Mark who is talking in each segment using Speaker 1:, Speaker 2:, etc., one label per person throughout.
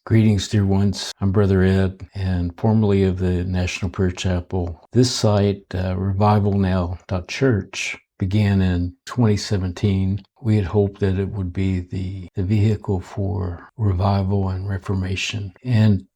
Speaker 1: Greetings, dear ones. I'm Brother Ed, and formerly of the National Prayer Chapel. This site, RevivalNOW.Church, began in 2017. We had hoped that it would be the vehicle for revival and reformation. And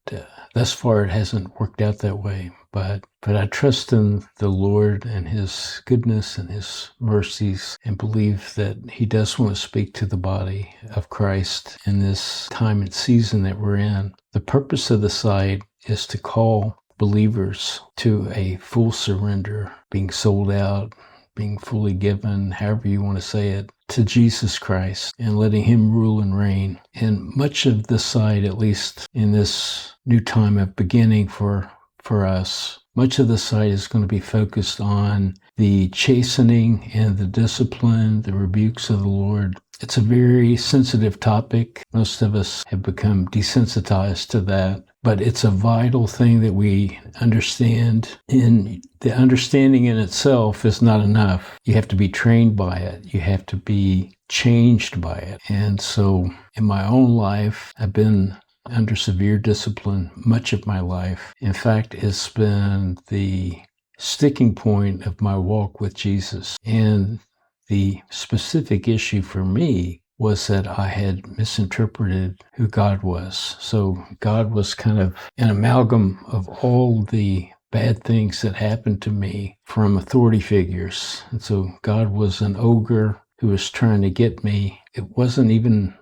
Speaker 1: thus far, it hasn't worked out that way. But I trust in the Lord and His goodness and His mercies, and believe that He does want to speak to the body of Christ in this time and season that we're in. The purpose of the site is to call believers to a full surrender, being sold out, being fully given, however you want to say it, to Jesus Christ, and letting Him rule and reign. And much of the site, at least in this new time of beginning for us, much of the site is going to be focused on the chastening and the discipline, the rebukes of the Lord. It's a very sensitive topic. Most of us have become desensitized to that, but it's a vital thing that we understand. And the understanding in itself is not enough. You have to be trained by it. You have to be changed by it. And so in my own life, I've been under severe discipline much of my life. In fact, it's been the sticking point of my walk with Jesus. And the specific issue for me was that I had misinterpreted who God was. So God was kind of an amalgam of all the bad things that happened to me from authority figures. And so God was an ogre who was trying to get me. It wasn't even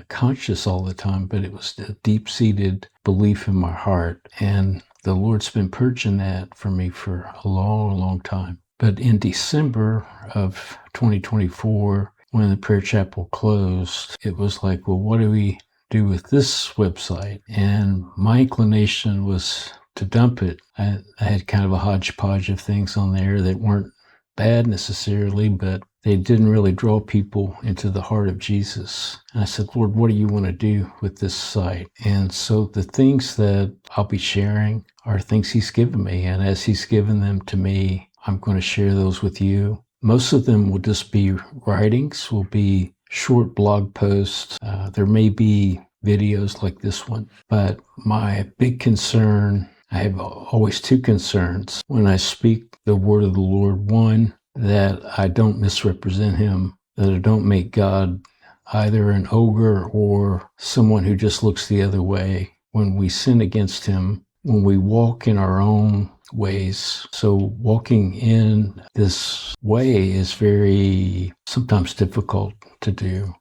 Speaker 1: conscious all the time, but it was a deep-seated belief in my heart. And the Lord's been purging that for me for a long, long time. But in December of 2024, when the prayer chapel closed, it was like, well, what do we do with this website? And my inclination was to dump it. I had kind of a hodgepodge of things on there that weren't bad necessarily, but they didn't really draw people into the heart of Jesus. And I said, Lord, what do you want to do with this site? And so the things that I'll be sharing are things He's given me. And as He's given them to me, I'm going to share those with you. Most of them will just be writings, will be short blog posts. There may be videos like this one. But my big concern, I have always two concerns when I speak the word of the Lord. One, that I don't misrepresent Him, that I don't make God either an ogre or someone who just looks the other way when we sin against Him, when we walk in our own ways. So walking in this way is very sometimes difficult to do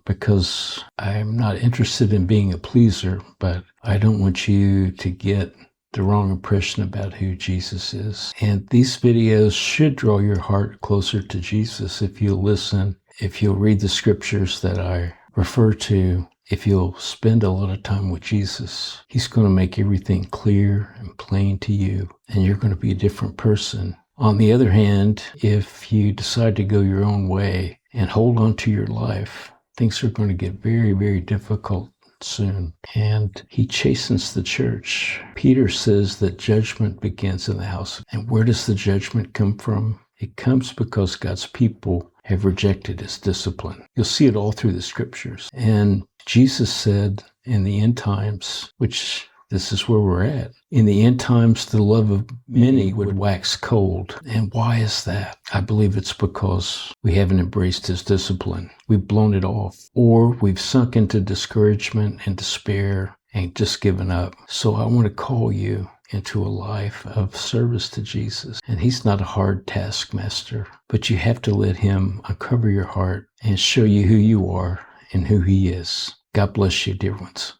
Speaker 1: because I'm not interested in being a pleaser, but I don't want you to get the wrong impression about who Jesus is. And these videos should draw your heart closer to Jesus if you'll listen, if you'll read the scriptures that I refer to, if you'll spend a lot of time with Jesus. He's going to make everything clear and plain to you, and you're going to be a different person. On the other hand, if you decide to go your own way and hold on to your life, things are going to get very, very difficult soon. And He chastens the church. Peter says that judgment begins in the house. And where does the judgment come from? It comes because God's people have rejected His discipline. You'll see it all through the scriptures. And Jesus said in the end times, which this is where we're at, in the end times, the love of many would wax cold. And why is that? I believe it's because we haven't embraced His discipline. We've blown it off, or we've sunk into discouragement and despair and just given up. So I want to call you into a life of service to Jesus. And He's not a hard taskmaster, but you have to let Him uncover your heart and show you who you are and who He is. God bless you, dear ones.